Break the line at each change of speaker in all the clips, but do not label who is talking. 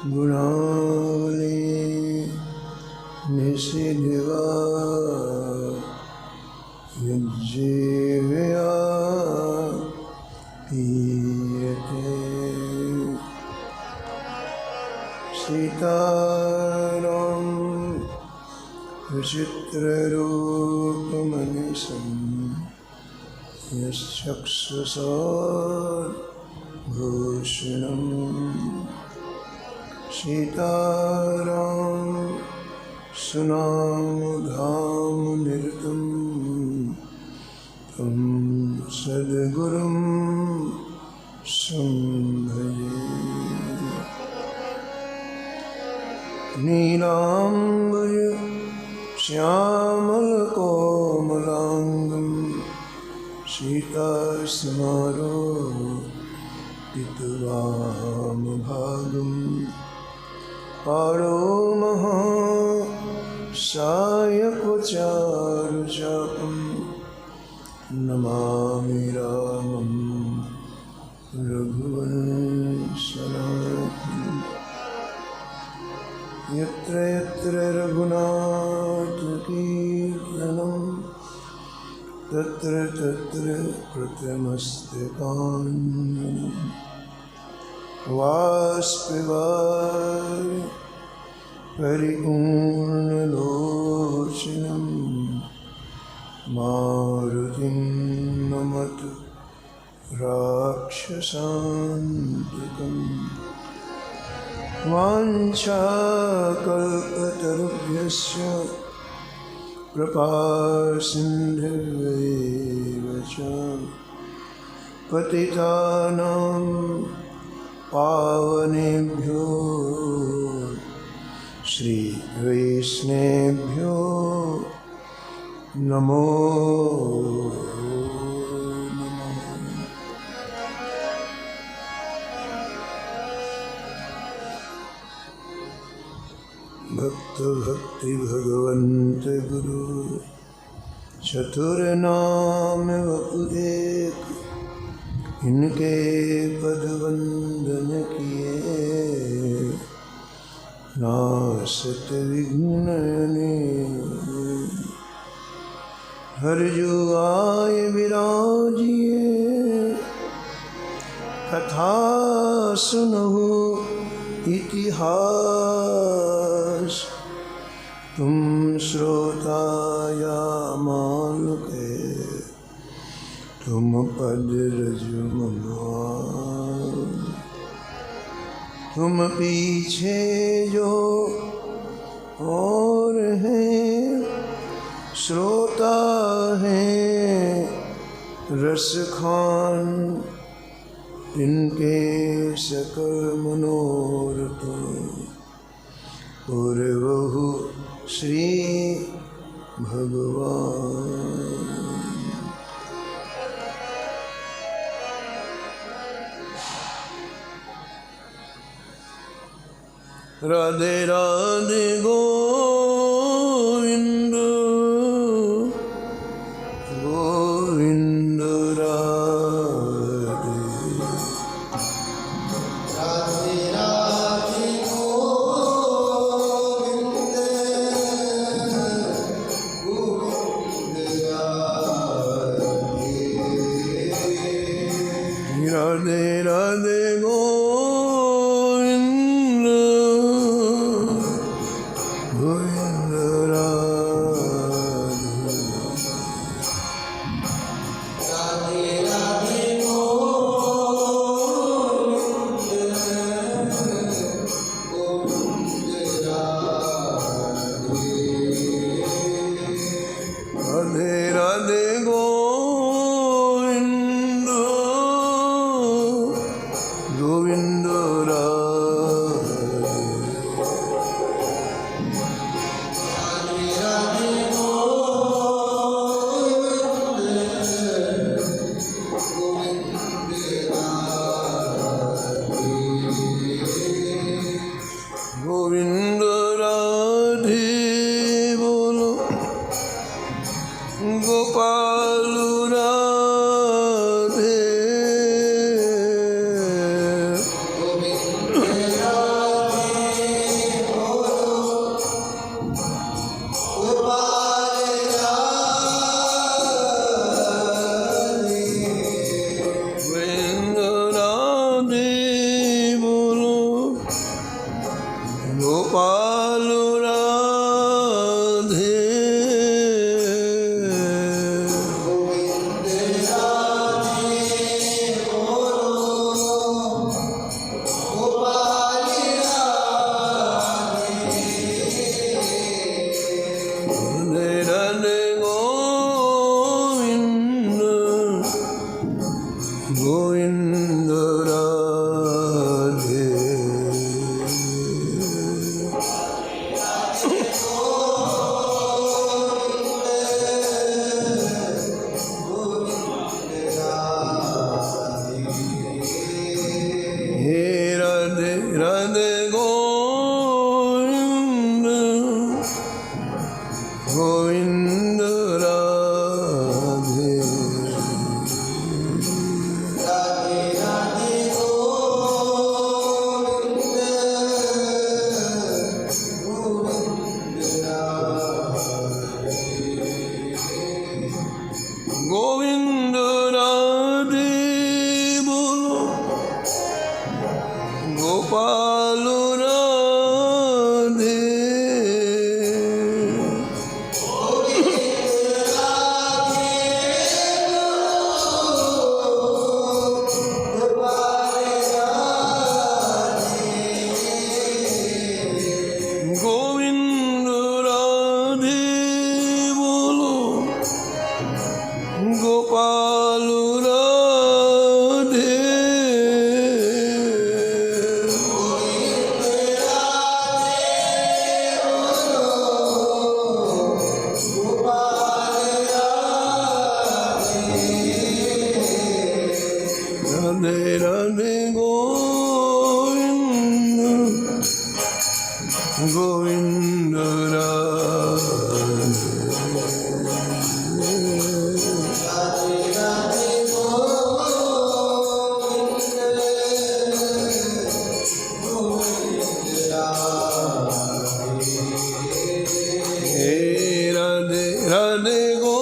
गुणावली निषिद्धा यज्जीव्या पीयते सीताराम विचित्ररूपमनिशम् यश्चक्षुषा भूषणम् सीताराम सुनामधामनिरतं तं सद्गुरुं संभजे। नीलाम्बर श्यामलकोमलाङ्गं सीतास्मारोपितवामभागम् पाणो महासायकचारुचापं नमामि रामं रघुवंशनाथं। यत्र यत्र रघुनाथकीर्तनं तत्र तत्र कृतमस्तकाञ्जलिं बाष्पवारि परिपूर्णलोचनं मारुतिं नमत राक्षसान्तिकम्। वाञ्छाकल्पतरुभ्यश्च कृपासिन्धुभ्येव च पतितानां पावनेभ्यो श्रीवैष्णवेभ्यो नमो नमः। भक्त भक्ति भगवन्त गुरु चतुर्नाम वपुदेक इनके पद वंदन किए नासत विघ्नने। हर जो आए विराजिए कथा सुनहु इतिहास। तुम श्रोता या मानुक तुम पद रजुमनुआं। तुम पीछे जो और हैं श्रोता हैं रस खान। इनके सकल मनोरथ पूर्वहु श्री भगवान। राधे राधे गोविंद गोविंद राधे। राधे राधे गोविंद गोविंद राधे। राधे राधे गोविंद राधे। हे राधे राधे गोविंद गोविंद राधे। गोविंद राधे बोलो गोपाल राधे। गोविंद राधे बोलो गोपाल राधे। राधे राधे गोविंद गोविंद राधे। हे राधे राधे गोविंद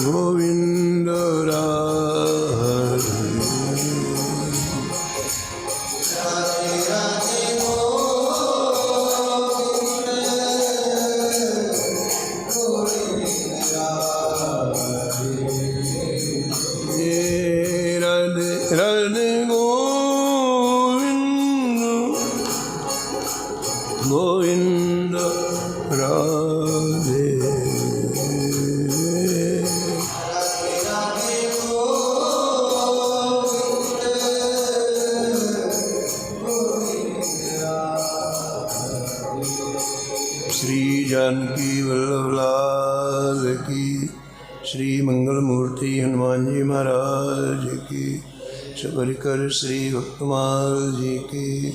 गोविंद राधे। हे राधे राधे गोविंद गोविंद राधे। श्री जानकी वल्लभ लाल की, श्री मंगल मूर्ति हनुमान जी महाराज की, सबरिकर श्री भक्तमाल जी की,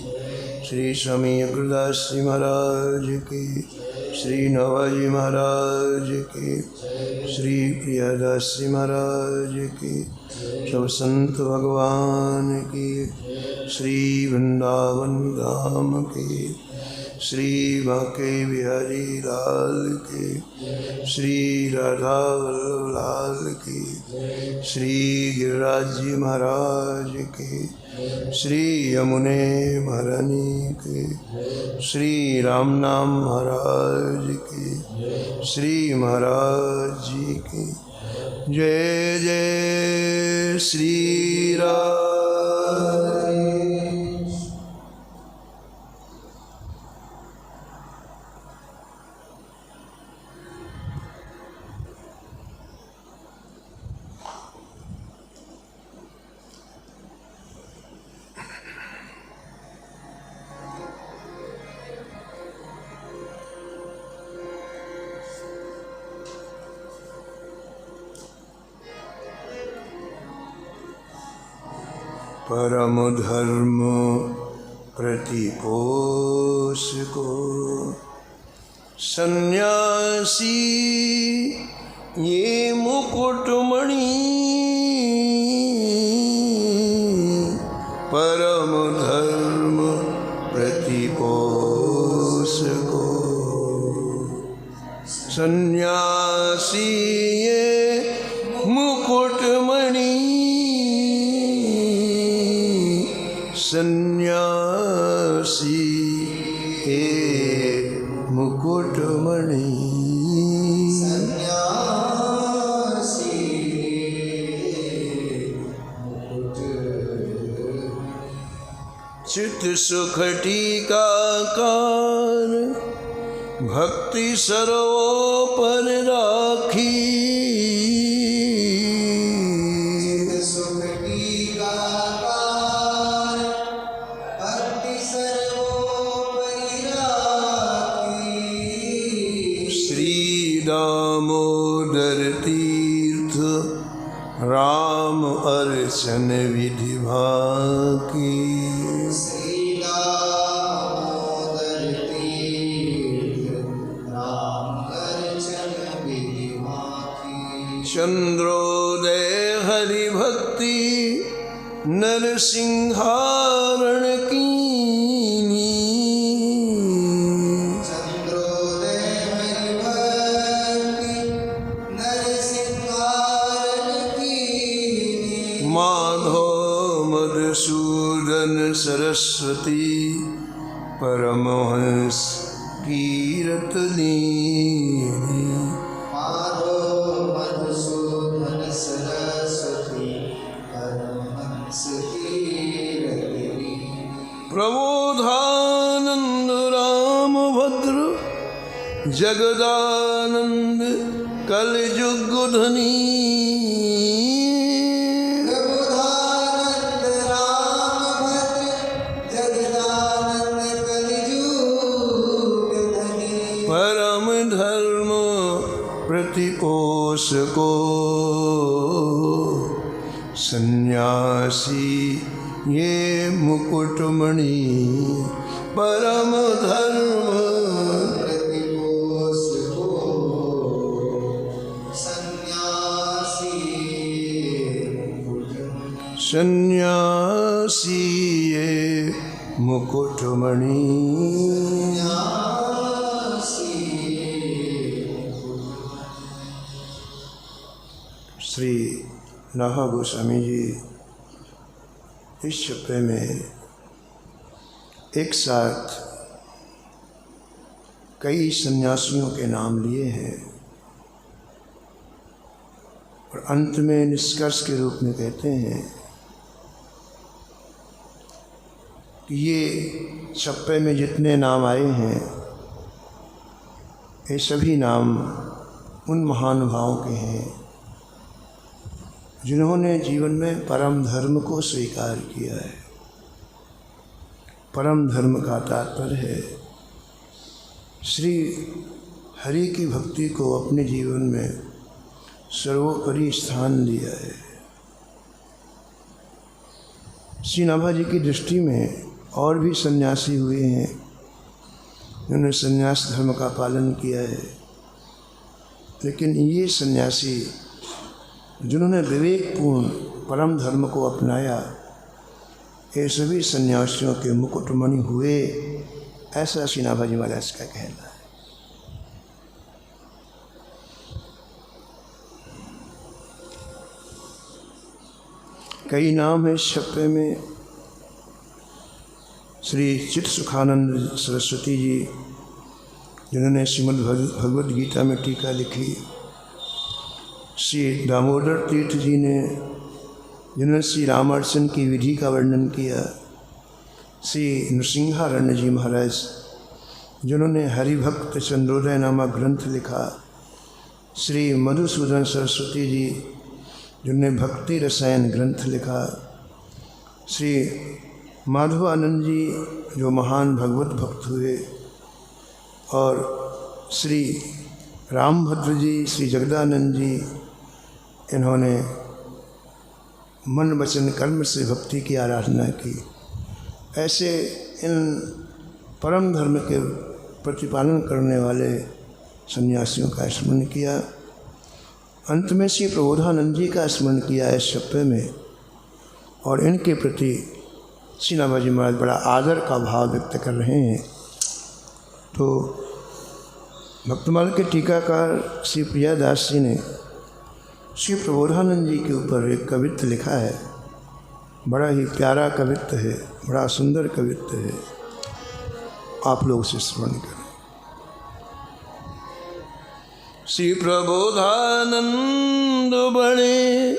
श्री स्वामी अग्रदास जी महाराज की, श्री नवाजी महाराज की, श्री प्रियादास जी महाराज की, सब संत भगवान की, श्री वृंदावन धाम की, श्री बांके बिहारी लाल की, श्री राधा वल्लभ लाल की, श्री गिरिराज जी महाराज की, श्री यमुने महारानी की, श्री राम नाम महाराज की, श्री महाराज जी की। जय जय श्री राम। परम धर्म प्रतिपोष को सन्यासी ये मुकुटमणि। परम धर्म प्रतिपोष को सन्यासी ये मुकुटमणि। सन्यासी हे मुकुटमणि। चित सुख टीकाकार भक्ति सर्वोपर राखी। राम अर्चन विधि भाकी।
श्री दामोदर तीर्थ राम अर्चन विधि भाकी।
चंद्रोदय हरि भक्ति नरसिंहारण कीनी।
चंद्रोदय हरि भक्ति नरसिंहारण कीनी।
माधो मधुसूदन सरस्वती परमहंस कीरतनी।
माधो मधुसूदन सरस्वती परमहंस कीरतनी।
प्रबोधानंद राम भद्र जगदानंद कलयुग धनी।
प्रबोधानंद राम भद्र जगदानंद कलियुग धनी।
परम धर्म प्रतिपोषको सन्यासी ये मुकुटमणि। परम धर्म
प्रतिपोषको सन्यासी मुकुटमणि।
सन्यासी ये मुकुटमणि। श्री नाहा गोस्वामी जी इस छप्पे में एक साथ कई सन्यासियों के नाम लिए हैं और अंत में निष्कर्ष के रूप में कहते हैं कि ये छप्पे में जितने नाम आए हैं ये सभी नाम उन महानुभावों के हैं जिन्होंने जीवन में परम धर्म को स्वीकार किया है। परम धर्म का तात्पर्य है श्री हरि की भक्ति को अपने जीवन में सर्वोपरि स्थान दिया है। श्री नाभा जी की दृष्टि में और भी सन्यासी हुए हैं जिन्होंने सन्यास धर्म का पालन किया है, लेकिन ये सन्यासी जिन्होंने विवेकपूर्ण परम धर्म को अपनाया ये सभी सन्यासियों के मुकुटमणि हुए, ऐसा श्री नाभा जी महाराज का कहना है। कई नाम है इस छप्पे में। श्री चित्त सुखानंद सरस्वती जी जिन्होंने श्रीमद् भगवद गीता में टीका लिखी। श्री दामोदर तीर्थ जी ने जिन्होंने श्री रामार्चन की विधि का वर्णन किया। श्री नृसिंहारण्य जी महाराज जिन्होंने हरिभक्त चंद्रोदय नामक ग्रंथ लिखा। श्री मधुसूदन सरस्वती जी जिन्होंने भक्ति रसायन ग्रंथ लिखा। श्री माधवानंद जी जो महान भगवत भक्त हुए, और श्री रामभद्र जी, श्री जगदानंद जी, इन्होंने मन वचन कर्म से भक्ति की आराधना की। ऐसे इन परम धर्म के प्रतिपालन करने वाले सन्यासियों का स्मरण किया। अंत में श्री प्रबोधानंद जी का स्मरण किया इस छप्पे में, और इनके प्रति श्री नाभा जी महाराज बड़ा आदर का भाव व्यक्त कर रहे हैं। तो भक्तमाल के टीकाकार श्री प्रियादास जी ने श्री प्रबोधानंद जी के ऊपर एक कवित्व लिखा है। बड़ा ही प्यारा कवित्व है, बड़ा सुंदर कवित्व है, आप लोग उसे स्मरण करें। श्री प्रबोधानंद बड़े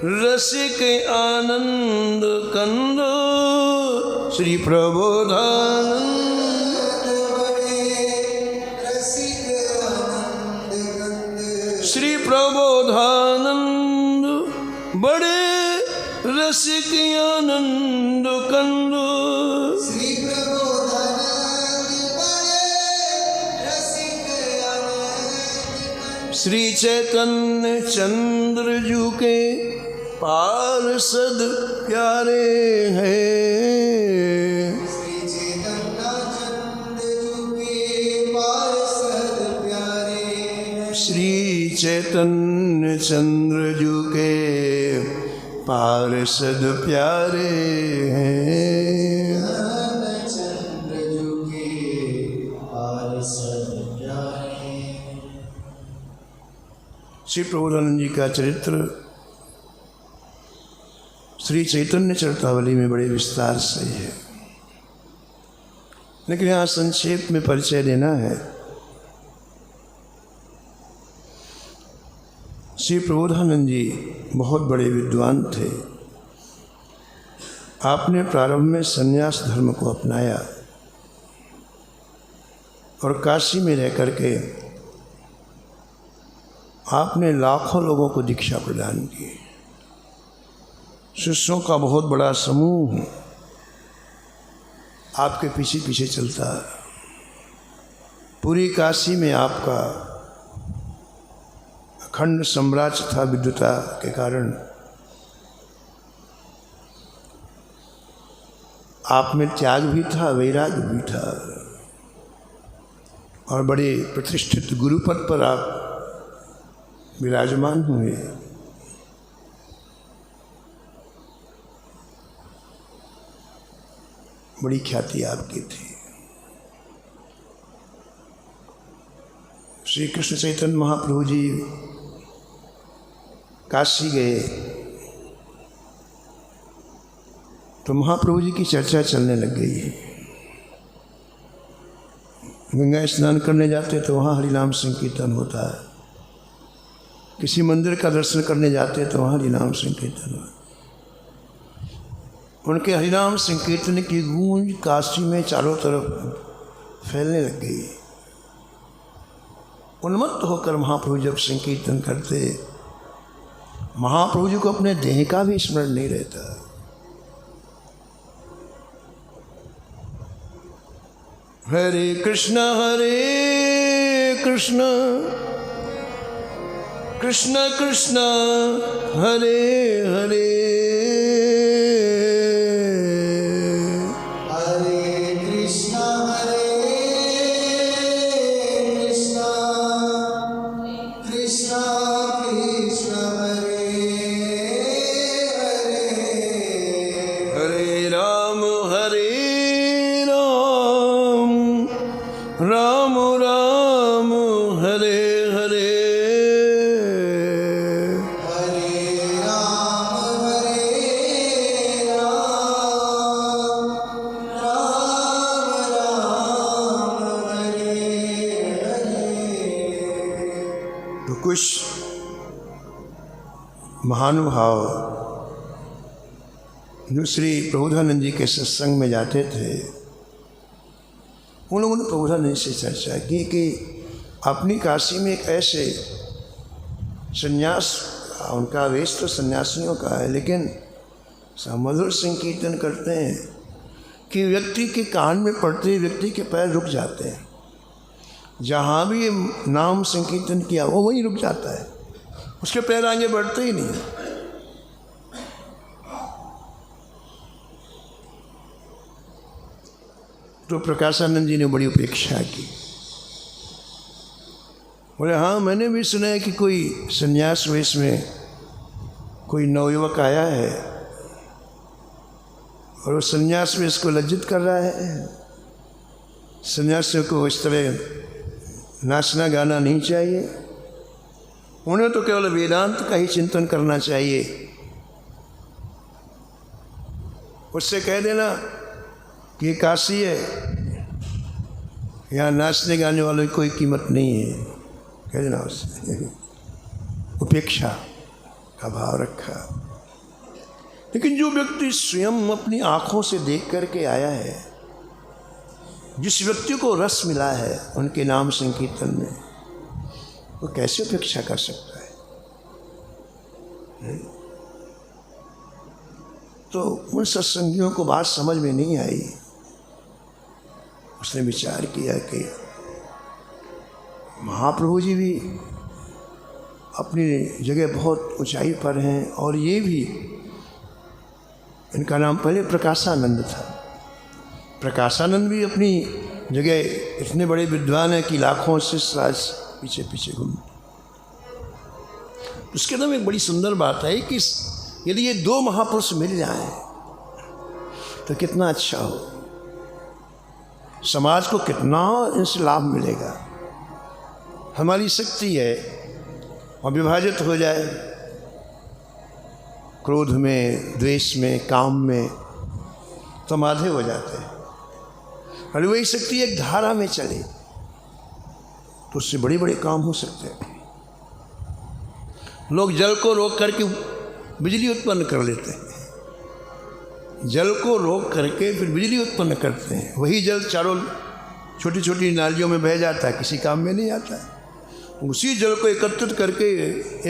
रसिक आनंद कंद। श्री प्रबोधानंद श्री प्रबोधानंद बड़े रसिक आनंद कंद।
श्री प्रबोधानंद बड़े रसिक आनंद कंद।
श्री चैतन्य चंद्र जू के पार्षद प्यारे हैं।
श्री चैतन्य चंद्र के पार्षद प्यारे हैं।
श्री चैतन्य चंद्र जू के पार्षद प्यारे हैं।
चंद्र जू के पार्षद प्यारे हैं।
श्री प्रबोधानंद जी का चरित्र श्री चैतन्य चरितावली में बड़े विस्तार से है, लेकिन यहाँ संक्षेप में परिचय देना है। श्री प्रबोधानंद जी बहुत बड़े विद्वान थे। आपने प्रारंभ में संन्यास धर्म को अपनाया और काशी में रह करके आपने लाखों लोगों को दीक्षा प्रदान की। शिष्यों का बहुत बड़ा समूह आपके पीछे पीछे चलता। पूरी काशी में आपका अखंड साम्राज्य था विद्वता के कारण। आप में त्याग भी था, वैराग्य भी था, और बड़े प्रतिष्ठित गुरुपद पर आप विराजमान हुए। बड़ी ख्याति आपकी थी। श्री कृष्ण चैतन्य महाप्रभु जी काशी गए तो महाप्रभु जी की चर्चा चलने लग गई। गंगा स्नान करने जाते तो वहाँ हरिनाम संकीर्तन होता है। किसी मंदिर का दर्शन करने जाते तो वहाँ हरिनाम संकीर्तन होता। उनके हरिनाम संकीर्तन की गूंज काशी में चारों तरफ फैलने लग गई। उन्मत्त होकर महाप्रभु जब संकीर्तन करते, महाप्रभु जी को अपने देह का भी स्मरण नहीं रहता। हरे कृष्ण कृष्ण कृष्ण हरे हरे, राम राम हरे हरे,
हरे राम राम राम हरे हरे।
तो कुछ महानुभाव जो श्री प्रबोधानंद जी के सत्संग में जाते थे, उन लोगों ने प्रबोधानंद से चर्चा की कि अपनी काशी में एक ऐसे संन्यास, उनका वेश तो सन्यासियों का है, लेकिन मधुर संकीर्तन करते हैं कि व्यक्ति के कान में पड़ते ही व्यक्ति के पैर रुक जाते हैं। जहाँ भी नाम संकीर्तन किया वो वहीं रुक जाता है, उसके पैर आगे बढ़ते ही नहीं। तो प्रकाशानंद जी ने बड़ी उपेक्षा की। बोले हाँ, मैंने भी सुना है कि कोई संन्यास वेश में कोई नवयुवक आया है और वो संन्यास वेश को लज्जित कर रहा है। संन्यासियों को इस तरह नाचना गाना नहीं चाहिए, उन्हें तो केवल वेदांत का ही चिंतन करना चाहिए। उससे कह देना कि ये काशी है, यहाँ नाचने गाने वालों की कोई कीमत नहीं है, कह देना उससे। उपेक्षा का भाव रखा। लेकिन जो व्यक्ति स्वयं अपनी आँखों से देख करके आया है, जिस व्यक्ति को रस मिला है उनके नाम संकीर्तन में, वो कैसे उपेक्षा कर सकता है? तो उन सत्संगियों को बात समझ में नहीं आई। उसने विचार किया कि महाप्रभु जी भी अपनी जगह बहुत ऊंचाई पर हैं। और ये भी, इनका नाम पहले प्रकाशानंद था। प्रकाशानंद भी अपनी जगह इतने बड़े विद्वान हैं कि लाखों शिष्य आज पीछे पीछे घूमते। उसके अंदर एक बड़ी सुंदर बात है कि यदि ये दो महापुरुष मिल जाएं तो कितना अच्छा हो, समाज को कितना इनसे लाभ मिलेगा। हमारी शक्ति है और विभाजित हो जाए क्रोध में, द्वेष में, काम में, तो हम आधे हो जाते हैं। और वही शक्ति एक धारा में चले तो उससे बड़े बड़े काम हो सकते हैं। लोग जल को रोक करके बिजली उत्पन्न कर लेते हैं, जल को रोक करके फिर बिजली उत्पन्न करते हैं। वही जल चारों छोटी छोटी नालियों में बह जाता है, किसी काम में नहीं आता है। उसी जल को एकत्रित करके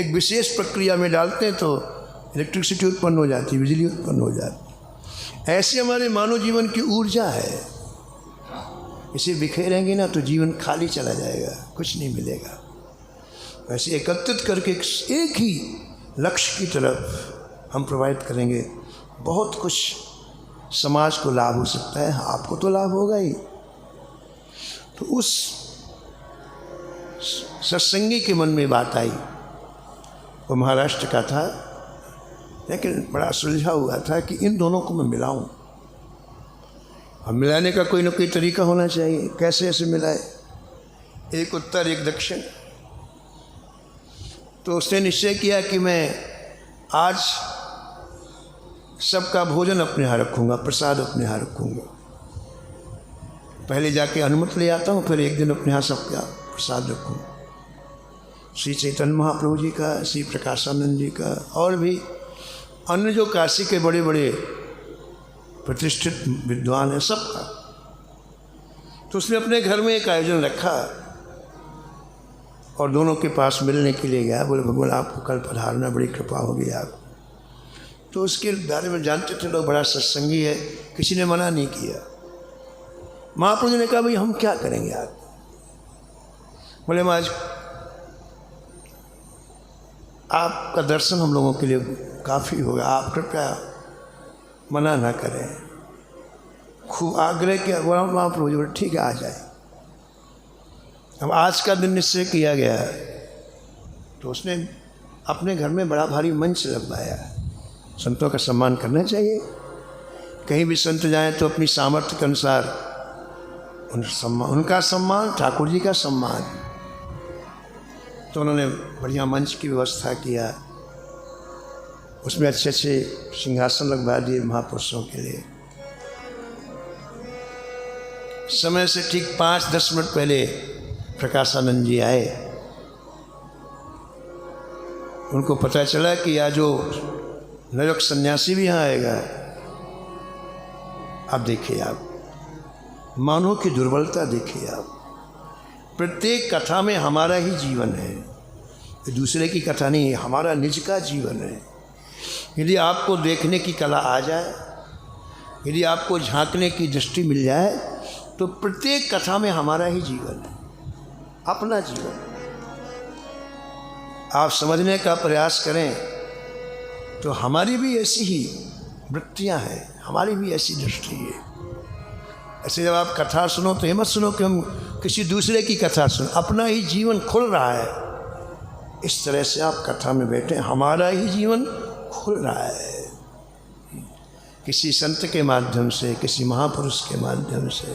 एक विशेष प्रक्रिया में डालते हैं तो इलेक्ट्रिसिटी उत्पन्न हो जाती है, बिजली उत्पन्न हो जाती है। ऐसे हमारे मानव जीवन की ऊर्जा है, इसे बिखेरेंगे ना तो जीवन खाली चला जाएगा, कुछ नहीं मिलेगा। वैसे एकत्रित करके एक ही लक्ष्य की तरफ हम प्रोवाइड करेंगे, बहुत कुछ समाज को लाभ हो सकता है। आपको तो लाभ होगा ही। तो उस सत्संगी के मन में बात आई, वो महाराष्ट्र का था, लेकिन बड़ा सुलझा हुआ था कि इन दोनों को मैं मिलाऊं। अब मिलाने का कोई ना कोई तरीका होना चाहिए। कैसे ऐसे मिलाए, एक उत्तर एक दक्षिण। तो उसने निश्चय किया कि मैं आज सबका भोजन अपने यहाँ रखूँगा, प्रसाद अपने यहाँ रखूँगा। पहले जाके अनुमति ले आता हूँ, फिर एक दिन अपने यहाँ सबका प्रसाद रखूँगा। श्री चैतन्य महाप्रभु जी का, श्री प्रकाशानंद जी का, और भी अन्य जो काशी के बड़े बड़े प्रतिष्ठित विद्वान हैं, सबका। तो उसने अपने घर में एक आयोजन रखा और दोनों के पास मिलने के लिए गया। बोले भगवान आपको कल पधारना, बड़ी कृपा होगी आप। तो उसके बारे में जानते थे लोग, बड़ा सत्संगी है, किसी ने मना नहीं किया। महाप्रभु जी ने कहा भाई हम क्या करेंगे आज? बोले महाराज आपका दर्शन हम लोगों के लिए काफ़ी होगा, आप कृपया मना ना करें। खूब आग्रह किया महाप्रभु जी, बोले ठीक है आ जाए। अब आज का दिन निश्चय किया गया, तो उसने अपने घर में बड़ा भारी मंच लगवाया। संतों का सम्मान करना चाहिए, कहीं भी संत जाएं तो अपनी सामर्थ्य के अनुसार उनका सम्मान, ठाकुर जी का सम्मान। तो उन्होंने बढ़िया मंच की व्यवस्था किया, उसमें अच्छे अच्छे सिंहासन लगवा दिए महापुरुषों के लिए। समय से ठीक 5-10 मिनट पहले प्रकाशानंद जी आए। उनको पता चला कि आज जो नवयुवक सन्यासी भी यहाँ आएगा। अब देखिए आप, मानव की दुर्बलता देखिए आप। प्रत्येक कथा में हमारा ही जीवन है, दूसरे की कथा नहीं है, हमारा निज का जीवन है। यदि आपको देखने की कला आ जाए, यदि आपको झांकने की दृष्टि मिल जाए, तो प्रत्येक कथा में हमारा ही जीवन है, अपना जीवन। आप समझने का प्रयास करें तो हमारी भी ऐसी ही वृत्तियां हैं, हमारी भी ऐसी दृष्टि है। ऐसे जब आप कथा सुनो तो ये मत सुनो कि हम किसी दूसरे की कथा सुनो, अपना ही जीवन खुल रहा है। इस तरह से आप कथा में बैठे, हमारा ही जीवन खुल रहा है, किसी संत के माध्यम से, किसी महापुरुष के माध्यम से।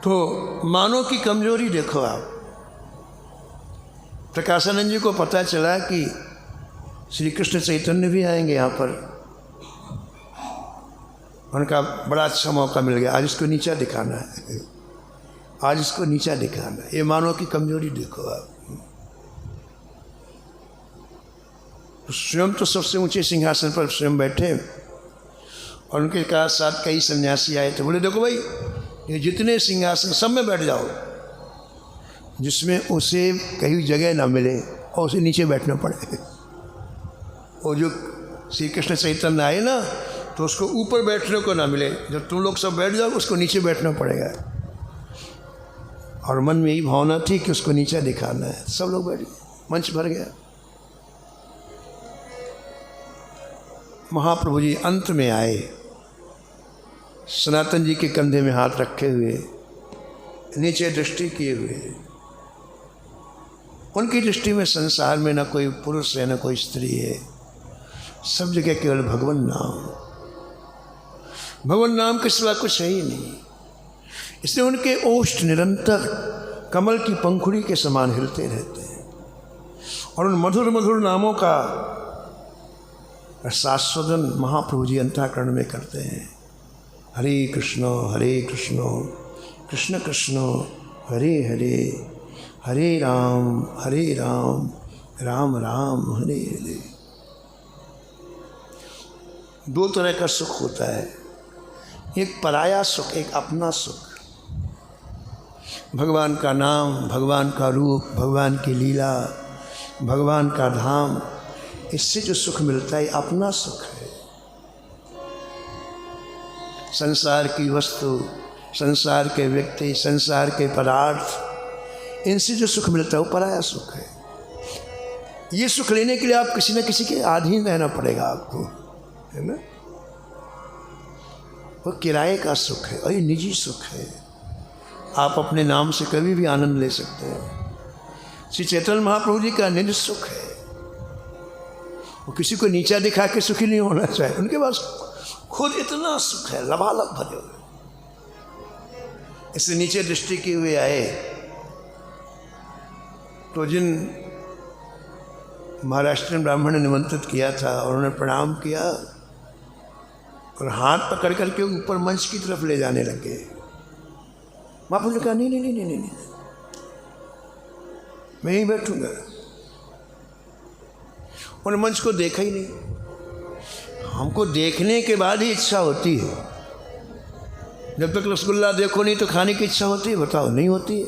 तो मानव की कमजोरी देखो आप। प्रकाशानंद जी को पता चला कि श्री कृष्ण चैतन्य भी आएंगे यहाँ पर, उनका बड़ा अच्छा मौका मिल गया। आज इसको नीचा दिखाना है, आज इसको नीचा दिखाना है। ये मानव की कमजोरी देखो आप। स्वयं तो सबसे ऊंचे सिंहासन पर स्वयं बैठे और उनके साथ कई सन्यासी आए थे। बोले देखो भाई, ये जितने सिंहासन सब में बैठ जाओ, जिसमें उसे कहीं जगह ना मिले और उसे नीचे बैठना पड़े। और जो श्री कृष्ण चैतन्य आए ना, तो उसको ऊपर बैठने को ना मिले, जब तुम लोग सब बैठ जाओ उसको नीचे बैठना पड़ेगा। और मन में यही भावना थी कि उसको नीचा दिखाना है, सब लोग बैठ गए। मंच भर गया। महाप्रभु जी अंत में आए, सनातन जी के कंधे में हाथ रखे हुए, नीचे दृष्टि किए हुए। उनकी दृष्टि में संसार में न कोई पुरुष है न कोई स्त्री है, सब जगह केवल भगवान नाम, भगवान नाम के सिवा कुछ है ही नहीं। इसलिए उनके ओष्ठ निरंतर कमल की पंखुड़ी के समान हिलते रहते हैं और उन मधुर मधुर नामों का रसास्वादन महाप्रभु जी अंतःकरण में करते हैं। हरे कृष्ण कृष्ण कृष्ण हरे हरे, हरे राम राम राम हरे हरे। दो तरह का सुख होता है, एक पराया सुख, एक अपना सुख। भगवान का नाम, भगवान का रूप, भगवान की लीला, भगवान का धाम, इससे जो सुख मिलता है अपना सुख है। संसार की वस्तु, संसार के व्यक्ति, संसार के पदार्थ, इनसे जो सुख मिलता है वो पराया सुख है। ये सुख लेने के लिए आप किसी न किसी के अधीन रहना पड़ेगा आपको, है ना। वो किराए का सुख है और ये निजी सुख है। आप अपने नाम से कभी भी आनंद ले सकते हैं। श्री चैतन्य महाप्रभु जी का निज सुख है। वो किसी को नीचा दिखा के सुखी नहीं होना चाहिए, उनके पास खुद इतना सुख है, लबालब भरे हुए। इससे नीचे दृष्टि किए हुए आए तो जिन महाराष्ट्रीयन ब्राह्मण ने निमंत्रित किया था और उन्होंने प्रणाम किया और हाथ पकड़ करके ऊपर मंच की तरफ ले जाने लगे। महाप्रभु ने कहा नहीं नहीं नहीं नहीं नहीं, मैं यहीं बैठूंगा। उन्होंने मंच को देखा ही नहीं। हमको देखने के बाद ही इच्छा होती है। जब तक रसगुल्ला देखो नहीं तो खाने की इच्छा होती है? बताओ, नहीं होती है।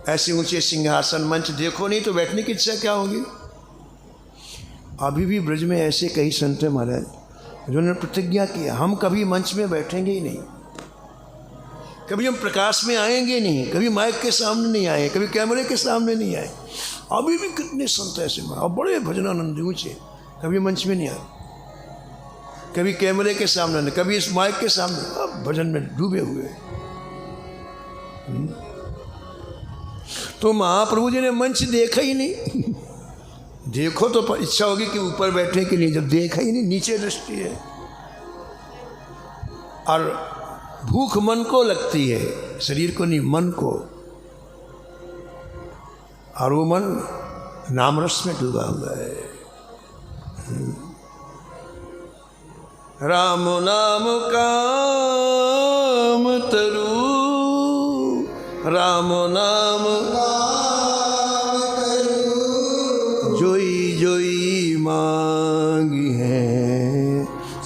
ऐसे ऊंचे सिंहासन मंच देखो नहीं तो बैठने की इच्छा क्या होगी? अभी भी ब्रज में ऐसे कई संत महाराज जिन्होंने प्रतिज्ञा किया हम कभी मंच में बैठेंगे ही नहीं, कभी हम प्रकाश में आएंगे नहीं, कभी माइक के सामने नहीं आए, कभी कैमरे के सामने नहीं आए। अभी भी कितने संत ऐसे और बड़े भजनानंद ऊंचे, कभी मंच में नहीं आए, कभी कैमरे के सामने नहीं, कभी इस माइक के सामने, अब भजन में डूबे हुए। तो महाप्रभु जी ने मंच देखा ही नहीं। देखो तो इच्छा होगी कि ऊपर बैठे कि नहीं, जब देखा ही नहीं, नीचे दृष्टि है। और भूख मन को लगती है, शरीर को नहीं, मन को। और वो मन नामरस में डूबा हुआ है। राम नाम काम तरु, राम नाम जोई जोई मांगी है,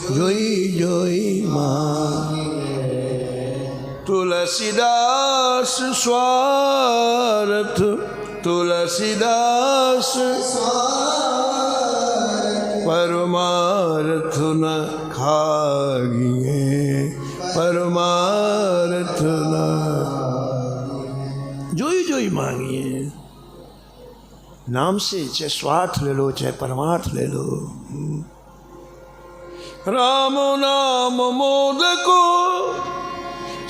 जोई जोई मांगी है। तुलसीदास स्वार्थ, तुलसीदास परमार्थ न खागिए, परमार्थ न जोई जोई मांगिए। नाम से चाहे स्वार्थ ले लो चाहे परमार्थ ले लो। राम नाम मोदको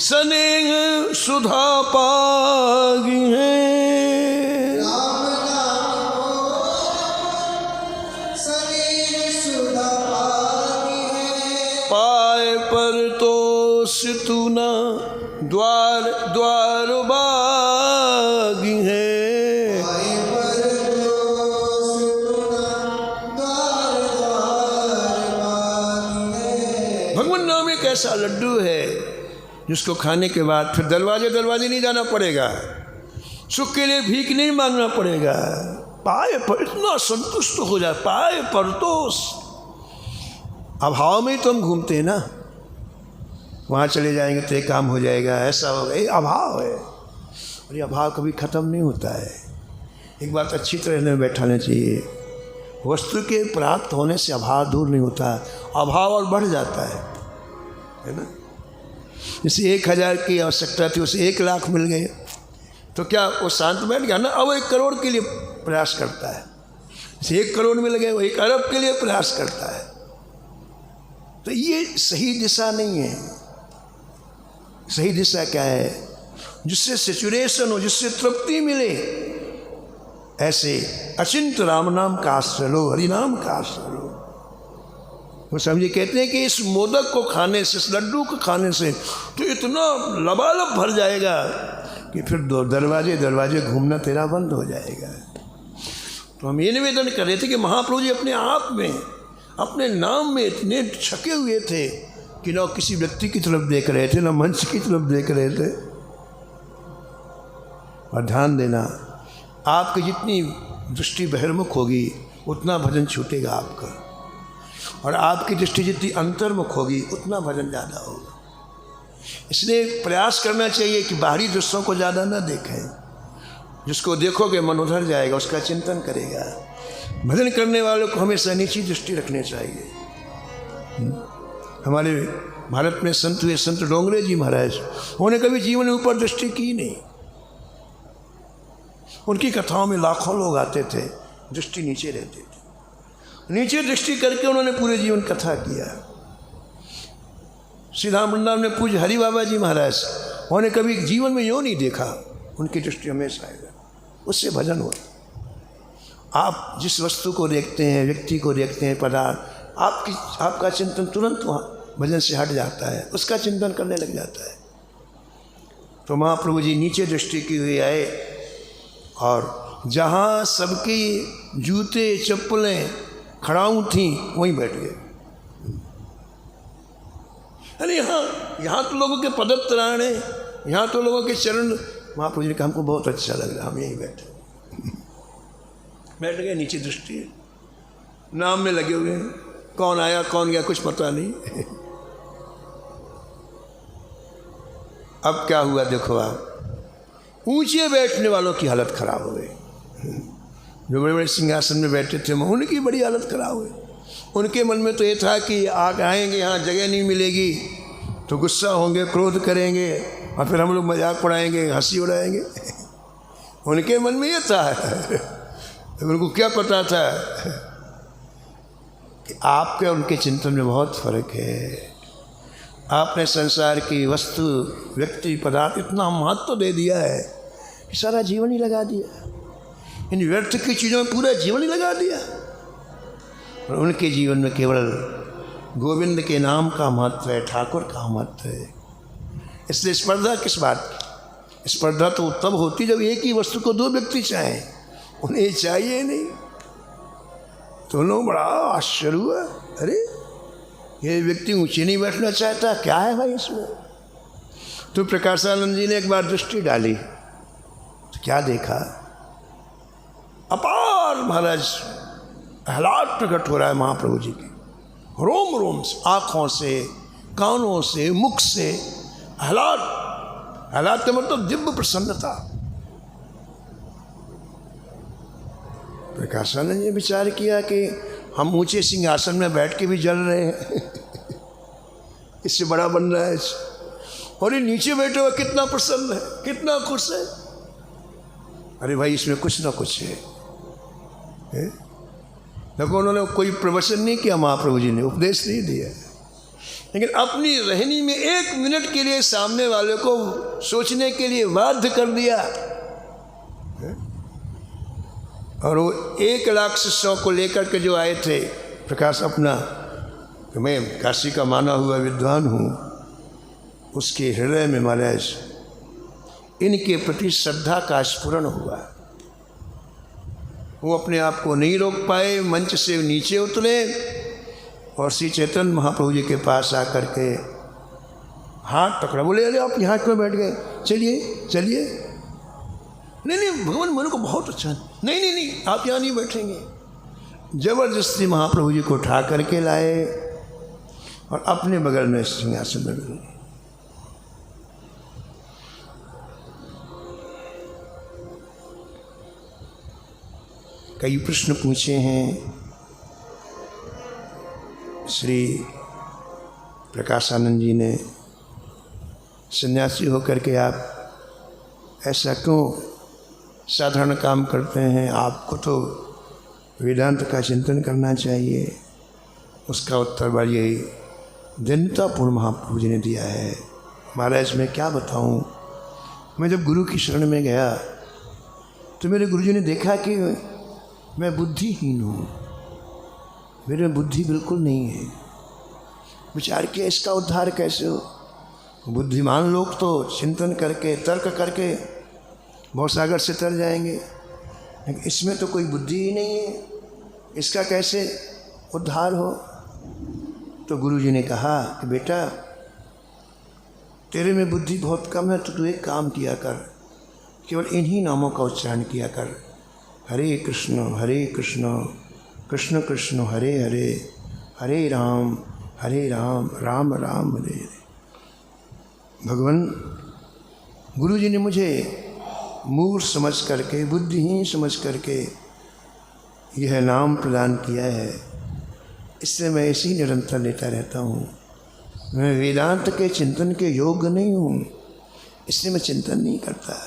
स्नेह सुधा पागी है,
राम नाम स्नेह सुधा पागी है।
पाए पर तो सितु न द्वार द्वार बागी है। भगवान नाम एक ऐसा लड्डू है जिसको खाने के बाद फिर दरवाजे दरवाजे नहीं जाना पड़ेगा, सुख के लिए भीख नहीं मांगना पड़ेगा। पाए पर इतना संतुष्ट हो जाए, पाए पर तो अभाव में तो हम घूमते हैं ना, वहाँ चले जाएंगे तो एक काम हो जाएगा, ऐसा होगा, ये अभाव है। और ये अभाव कभी ख़त्म नहीं होता है। एक बात अच्छी तरह बैठाना चाहिए, वस्तु के प्राप्त होने से अभाव दूर नहीं होता, अभाव और बढ़ जाता है ना। जैसे 1000 की आवश्यकता थी, उसे 1 लाख मिल गए तो क्या वो शांत बैठ गया ना? अब 1 करोड़ के लिए प्रयास करता है, 1 करोड़ में लगे वो 1 अरब के लिए प्रयास करता है। तो ये सही दिशा नहीं है। सही दिशा क्या है? जिससे सेचुरेशन हो, जिससे तृप्ति मिले, ऐसे अचिंत राम नाम का आश्रय लो, हरि नाम का आश्रय लो। वो समझे कहते हैं कि इस मोदक को खाने से, इस लड्डू को खाने से तो इतना लबालब भर जाएगा कि फिर दरवाजे दरवाजे घूमना तेरा बंद हो जाएगा। तो हम ये निवेदन कर रहे थे कि महाप्रभु जी अपने आप में, अपने नाम में इतने छके हुए थे कि ना किसी व्यक्ति की तरफ देख रहे थे, ना मंच की तरफ देख रहे थे। और ध्यान देना, आपकी जितनी दृष्टि बहिर्मुख होगी उतना भजन छूटेगा आपका, और आपकी दृष्टि जितनी अंतर्मुख होगी उतना भजन ज़्यादा होगा। इसलिए प्रयास करना चाहिए कि बाहरी दृश्यों को ज़्यादा ना देखें। जिसको देखोगे मन उधर जाएगा, उसका चिंतन करेगा। भजन करने वालों को हमेशा नीची दृष्टि रखनी चाहिए। हमारे भारत में संत हुए, संत डोंगरे जी महाराज, उन्होंने कभी जीवन में ऊपर दृष्टि की नहीं। उनकी कथाओं में लाखों लोग आते थे, दृष्टि नीचे रहते थे। नीचे दृष्टि करके उन्होंने पूरे जीवन कथा किया। सीधा वृंदावन में पूज्य हरि बाबा जी महाराज, उन्होंने कभी जीवन में यूँ नहीं देखा, उनकी दृष्टि हमेशा आएगा, उससे भजन हो। आप जिस वस्तु को देखते हैं, व्यक्ति को देखते हैं, पदार्थ, आपका चिंतन तुरंत वहाँ भजन से हट जाता है, उसका चिंतन करने लग जाता है। तो महाप्रभु जी नीचे दृष्टि की हुए आए, और जहाँ सबकी जूते चप्पलें खड़ाऊँ थीं वहीं बैठ गए। अरे यहाँ तो लोगों के पदत्राण हैं, यहाँ तो लोगों के चरण। महाप्रभु जी ने कहा हमको बहुत अच्छा लग रहा, हम यहीं बैठे। बैठ गए, नीचे दृष्टि है, नाम में लगे हुए हैं, कौन आया कौन गया कुछ पता नहीं। अब क्या हुआ देखो आप, ऊंचे बैठने वालों की हालत खराब हो गई। जो बड़े बड़े सिंहासन में बैठे थे उनकी बड़ी हालत खराब हुई। उनके मन में तो ये था कि आएंगे, यहाँ जगह नहीं मिलेगी तो गुस्सा होंगे, क्रोध करेंगे, और फिर हम लोग मजाक उड़ाएंगे, हंसी उड़ाएंगे। उनके मन में ये था। उनको क्या पता था कि आपके उनके चिंतन में बहुत फर्क है। आपने संसार की वस्तु, व्यक्ति, पदार्थ इतना महत्व दे दिया है कि सारा जीवन ही लगा दिया, इन व्यर्थ की चीज़ों में पूरा जीवन ही लगा दिया। और उनके जीवन में केवल गोविंद के नाम का महत्व है, ठाकुर का महत्व है। इसलिए स्पर्धा किस बात की? स्पर्धा तो तब होती जब एक ही वस्तु को 2 व्यक्ति चाहें, उन्हें चाहिए नहीं। तो उन्होंने बड़ा आश्चर्य हुआ, अरे ये व्यक्ति ऊंचे नहीं बैठना चाहता, क्या है भाई इसमें? तो प्रकाशानंद जी ने एक बार दृष्टि डाली तो क्या देखा, अपार महाराज आह्लाद प्रकट हो रहा है महाप्रभु जी की, रोम रोम से, आँखों से, कानों से, मुख से आह्लाद। आह्लाद का मतलब दिव्य प्रसन्नता। प्रकाशानंद ने विचार किया कि हम ऊंचे सिंहासन में बैठ के भी जल रहे हैं, इससे बड़ा बन रहा है, और ये नीचे बैठे हुए कितना प्रसन्न है, कितना खुश है। अरे भाई इसमें कुछ ना कुछ है। देखो उन्होंने कोई प्रवचन नहीं किया, महाप्रभु जी ने उपदेश नहीं दिया, लेकिन अपनी रहनी में 1 मिनट के लिए सामने वाले को सोचने के लिए बाध्य कर दिया। और वो 1 लाख शिष्यों को लेकर के जो आए थे, प्रकाश अपना कि मैं काशी का माना हुआ विद्वान हूँ, उसके हृदय में महाराज इनके प्रति श्रद्धा का स्फुरण हुआ। वो अपने आप को नहीं रोक पाए, मंच से नीचे उतरे और श्री चैतन्य महाप्रभु जी के पास आकर के हाथ पकड़ा, बोले अरे आप यहाँ क्यों बैठ गए, चलिए चलिए। नहीं भगवान मन को बहुत अच्छा, नहीं आप यहाँ नहीं बैठेंगे। जबरदस्ती महाप्रभु जी को उठा करके लाए और अपने बगल में सिंहासन में बैठे। कई प्रश्न पूछे हैं श्री प्रकाशानंद जी ने, सन्यासी होकर के आप ऐसा क्यों साधारण काम करते हैं, आपको तो वेदांत का चिंतन करना चाहिए। उसका उत्तर बार यही जनतापूर्ण महाप्रभु जी ने दिया है। महाराज मैं क्या बताऊं, मैं जब गुरु की शरण में गया तो मेरे गुरु जी ने देखा कि मैं बुद्धिहीन हूँ, मेरे में बुद्धि बिल्कुल नहीं है। विचार किया इसका उद्धार कैसे हो। बुद्धिमान लोग तो चिंतन करके तर्क करके भवसागर से तर जाएंगे, लेकिन इसमें तो कोई बुद्धि ही नहीं है, इसका कैसे उद्धार हो। तो गुरु जी ने कहा कि बेटा तेरे में बुद्धि बहुत कम है, तो तू एक काम किया कर, केवल इन्हीं नामों का उच्चारण किया कर, हरे कृष्ण कृष्ण कृष्ण हरे हरे, हरे राम राम राम हरे हरे। भगवान गुरु जी ने मुझे मूर्ख समझ करके, बुद्धिहीन समझ करके यह नाम प्रदान किया है, इससे मैं इसी निरंतर लेता रहता हूँ। मैं वेदांत के चिंतन के योग्य नहीं हूँ, इसलिए मैं चिंतन नहीं करता।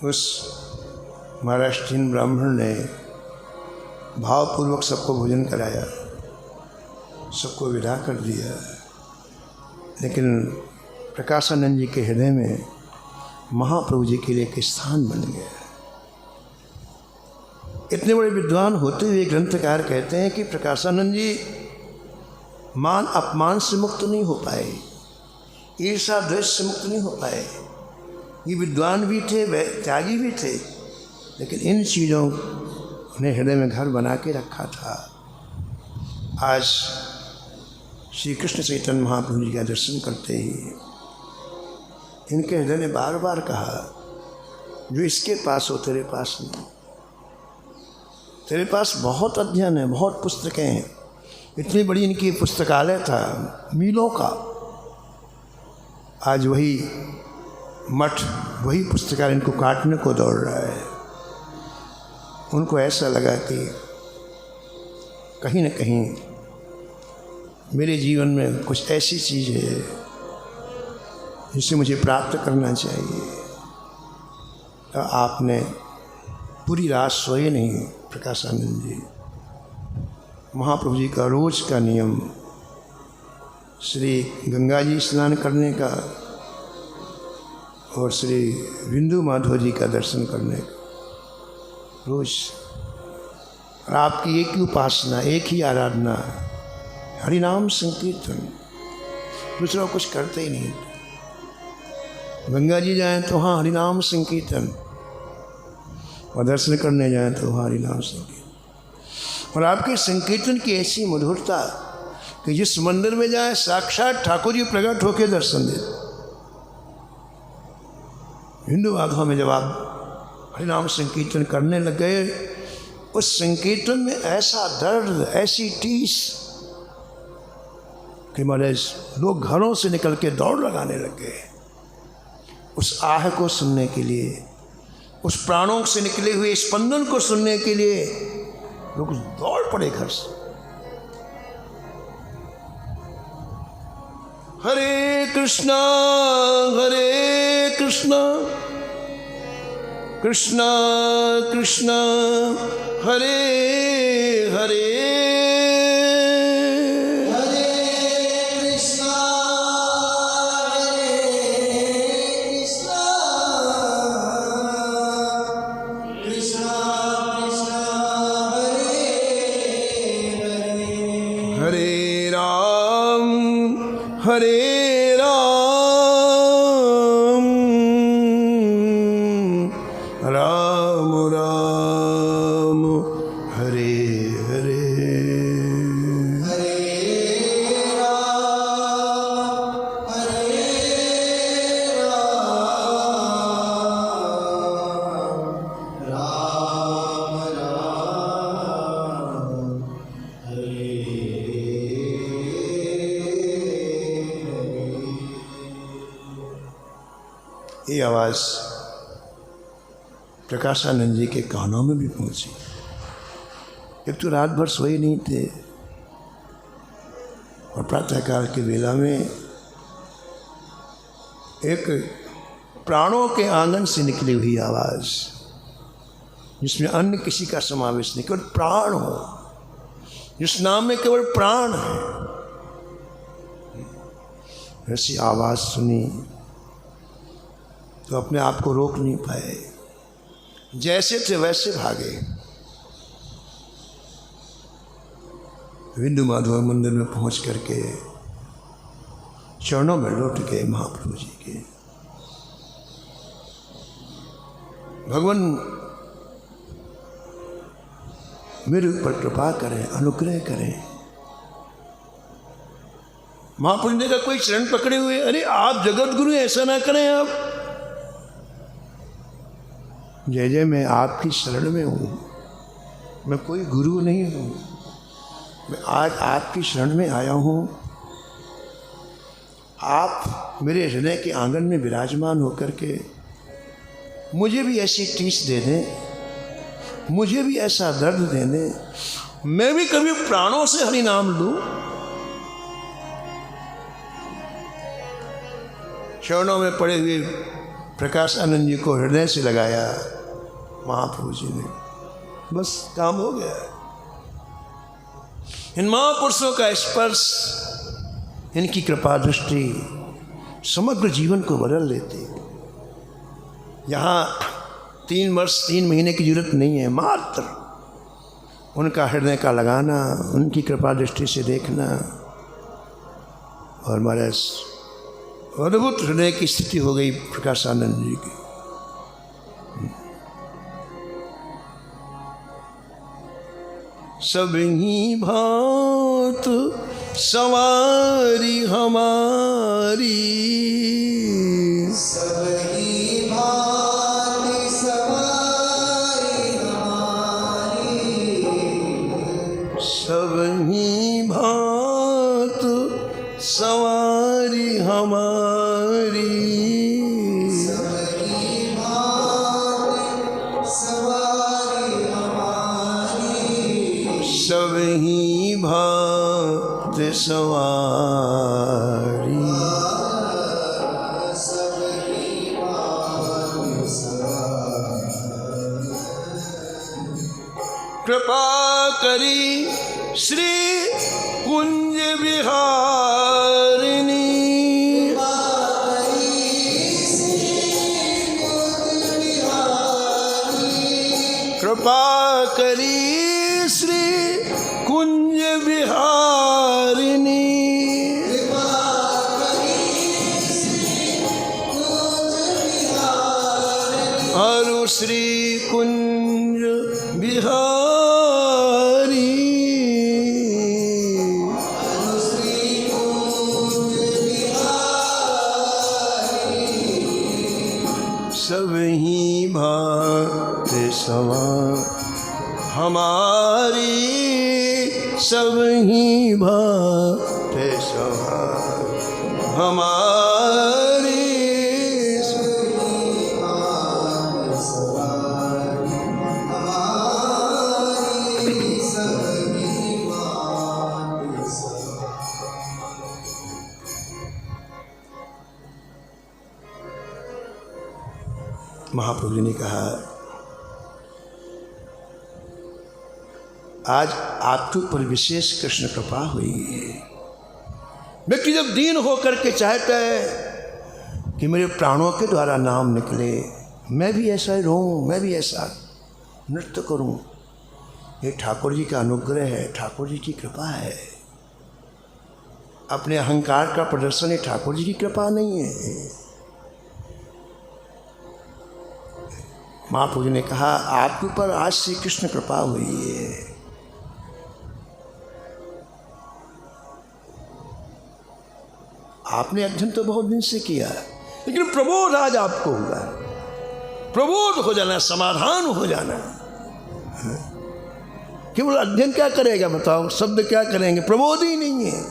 उस महाराष्ट्रीयन ब्राह्मण ने भावपूर्वक सबको भोजन कराया, सबको विदा कर दिया, लेकिन प्रकाशानंद जी के हृदय में महाप्रभु जी के लिए एक स्थान बन गया। इतने बड़े विद्वान होते हुए ग्रंथकार कहते हैं कि प्रकाशानंद जी मान अपमान से मुक्त नहीं हो पाए, ईर्षा द्वेष से मुक्त नहीं हो पाए। ये विद्वान भी थे, वे त्यागी भी थे, लेकिन इन चीज़ों ने हृदय में घर बना के रखा था। आज श्री कृष्ण चैतन्य महाप्रभु जी का दर्शन करते ही इनके हृदय ने बार बार कहा, जो इसके पास हो तेरे पास नहीं। तेरे पास बहुत अध्ययन है, बहुत पुस्तकें हैं, इतनी बड़ी इनकी पुस्तकालय था मीलों का। आज वही मठ, वही पुस्तकालय इनको काटने को दौड़ रहा है। उनको ऐसा लगा कि कहीं न कहीं मेरे जीवन में कुछ ऐसी चीज़ है जिसे मुझे प्राप्त करना चाहिए। तो आपने पूरी रात सोए नहीं प्रकाशानंद जी। महाप्रभु जी का रोज का नियम श्री गंगा जी स्नान करने का और श्री बिंदु माधव जी का दर्शन करने का रोज। और आपकी एक ही उपासना, एक ही आराधना, हरिनाम संकीर्तन, दूसरा कुछ करते ही नहीं। गंगा जी जाएं तो हाँ हरिनाम संकीर्तन, और दर्शन करने जाएं तो हाँ हरिनाम संकीर्तन। और आपके संकीर्तन की ऐसी मधुरता कि जिस मंदिर में जाए साक्षात ठाकुर जी प्रकट होकर दर्शन दे। हिंदू माधव में जब आप हरिनाम संकीर्तन करने लग गए, उस संकीर्तन में ऐसा दर्द, ऐसी टीस कि महाराज लोग घरों से निकल के दौड़ लगाने लग गए उस आह को सुनने के लिए, उस प्राणों से निकले हुए स्पंदन को सुनने के लिए। लोग दौड़ पड़े घर से। हरे कृष्णा कृष्णा कृष्णा हरे हरे, हरे राम राम राम हरे हरे,
हरे
ये आवाज़ प्रकाशानंद जी के कानों में भी पहुंची। एक तो रात भर सोए नहीं थे और प्रातःकाल के वेला में एक प्राणों के आंगन से निकली हुई आवाज़, जिसमें अन्य किसी का समावेश नहीं, केवल प्राण हो, जिस नाम में केवल प्राण है, ऐसी आवाज़ सुनी तो अपने आप को रोक नहीं पाए, जैसे थे वैसे भागे। विंदु माधव मंदिर में पहुंच करके चरणों में लौट गए महाप्रभु जी के। भगवान मेरे ऊपर कृपा करें, अनुग्रह करें। महाप्रभु ने कहा कोई चरण पकड़े हुए, अरे आप जगत गुरु, ऐसा ना करें आप। जय जय, मैं आपकी शरण में हूँ, मैं कोई गुरु नहीं हूँ, मैं आज आपकी शरण में आया हूँ। आप मेरे हृदय के आंगन में विराजमान होकर के मुझे भी ऐसी टीस दे दें, मुझे भी ऐसा दर्द दे दें, मैं भी कभी प्राणों से हरि नाम लूं। चरणों में पड़े हुए प्रकाश आनंद जी को हृदय से लगाया महाप्रभु जी ने, बस काम हो गया। इन महापुरुषों का स्पर्श, इनकी कृपा दृष्टि समग्र जीवन को बदल देती। यहाँ 3 वर्ष 3 महीने की जरूरत नहीं है, मात्र उनका हृदय का लगाना, उनकी कृपा दृष्टि से देखना, और हमारे अद्भुत हृदय की स्थिति हो गई प्रकाशानंद जी की। सब ही भांत सवारी हमारी,
सब ही भांति सवारी हमारी,
सब ही भांत सवारी हमारी,
सब ही भांति सवारी हमारी,
सब ही भांत सवारी।
सब ही भांति सवारी।
कृपा करी श्री कुंज विहारिणी, कृपा करी श्री कुंज विहारिणी, अरु श्री कुंज विहारी, सब ही भांत सवार हमारी, सब ही भांत सवार हमारी, महाप्रभु जी ने कहा आज आपके ऊपर विशेष कृष्ण कृपा हुई है। व्यक्ति जब दीन होकर के चाहता है कि मेरे प्राणों के द्वारा नाम निकले, मैं भी ऐसा रहूं, मैं भी ऐसा नृत्य करूं, ये ठाकुर जी का अनुग्रह है, ठाकुर जी की कृपा है। अपने अहंकार का प्रदर्शन ये ठाकुर जी की कृपा नहीं है। महाप्रभु जी ने कहा आपके ऊपर आज से कृष्ण कृपा हुई है। आपने अध्ययन तो बहुत दिन से किया, लेकिन प्रबोध आज आपको हुआ। प्रबोध हो जाना, समाधान हो जाना। केवल अध्ययन क्या करेगा बताओ, शब्द क्या करेंगे, प्रबोध ही नहीं है।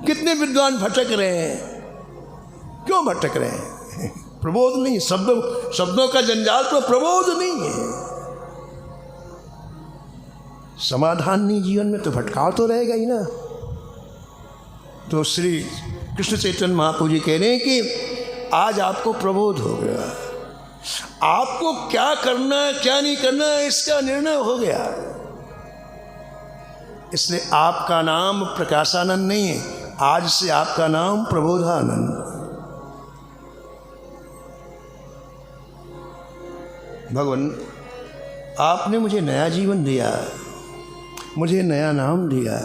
कितने विद्वान भटक रहे हैं, क्यों भटक रहे हैं? प्रबोध नहीं, शब्दों का जंजाल तो प्रबोध नहीं है। समाधान नहीं जीवन में तो भटकाव तो रहेगा ही ना। तो श्री कृष्ण चैतन्य महाप्रभु जी कह रहे हैं कि आज आपको प्रबोध हो गया, आपको क्या करना है क्या नहीं करना है इसका निर्णय हो गया। इसलिए आपका नाम प्रकाशानंद नहीं है, आज से आपका नाम प्रबोधानंद। भगवान आपने मुझे नया जीवन दिया, मुझे नया नाम दिया।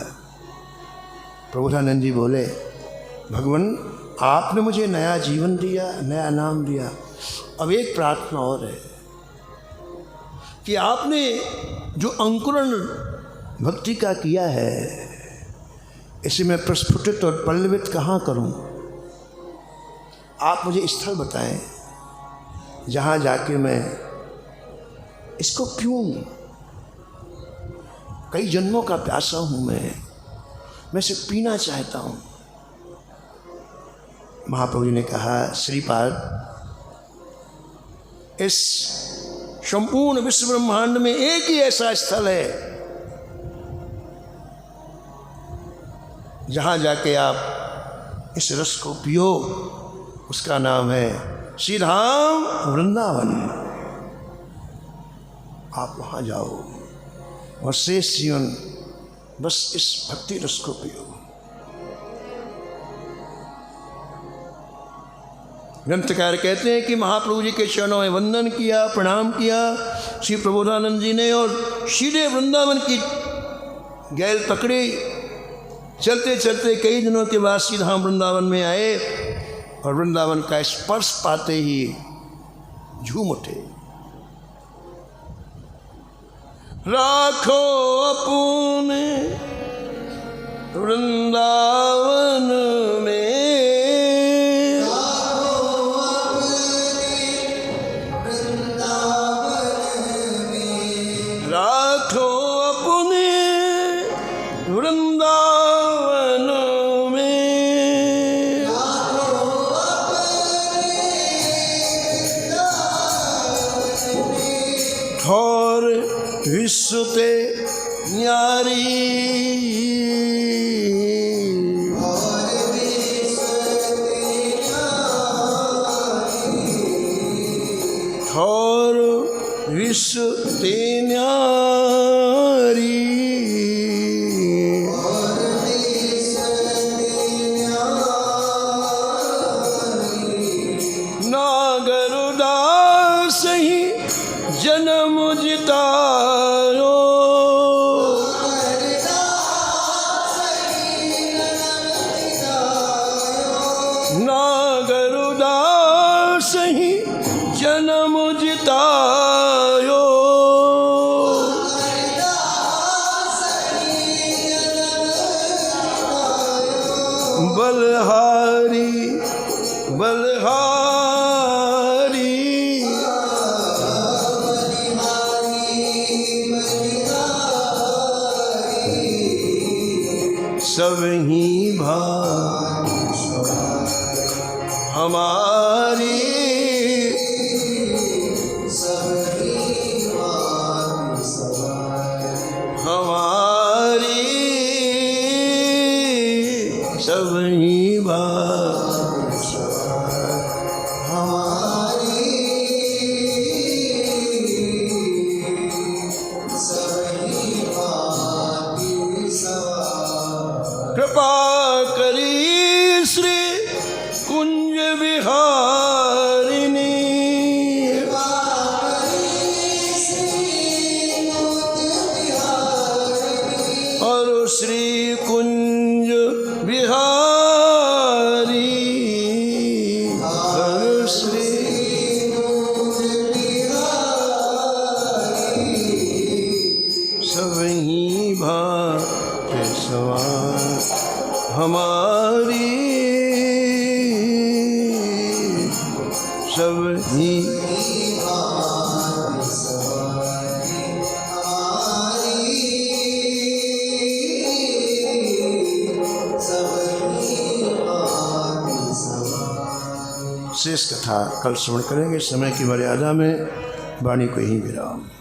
प्रबोधानंद जी बोले, भगवान आपने मुझे नया जीवन दिया, नया नाम दिया। अब एक प्रार्थना और है कि आपने जो अंकुरण भक्ति का किया है इसे मैं प्रस्फुटित और पल्लवित कहाँ करूं? आप मुझे स्थल बताएं जहाँ जाके मैं इसको पीऊँ। कई जन्मों का प्यासा हूँ मैं इसे पीना चाहता हूँ। महाप्रभु जी ने कहा, श्रीपाद इस संपूर्ण विश्व ब्रह्मांड में एक ही ऐसा स्थल है जहाँ जाके आप इस रस को पियो, उसका नाम है श्री धाम वृंदावन। आप वहाँ जाओ और शेष जीवन बस इस भक्ति रस को पियो। ग्रंथकार कहते हैं कि महाप्रभु जी के चरणों में वंदन किया, प्रणाम किया श्री प्रबोधानंद जी ने और सीधे वृंदावन की गैल पकड़ी। चलते चलते कई दिनों के बाद सीधा हम वृंदावन में आए और वृंदावन का स्पर्श पाते ही झूम उठे। राखो अपने वृंदावन में, राखो अपने वृंदावन में, और विश्व ते न्यारी, और विश्व ते न्यारी, नागरुदास ही जन्म जितायो, नागरुदास ही जन्म जितायो, बलहारी बलहारी, सब ही भाग हमारी, हमारी सब ही बात हमारी, कृपा करी श्री कुंज विहारिणी, और श्री कुंज बिहारी, और श्री सब ही भाग सवार हमारी, सब ही शेष कथा कल श्रवण करेंगे। समय की मर्यादा में वाणी को ही विराम।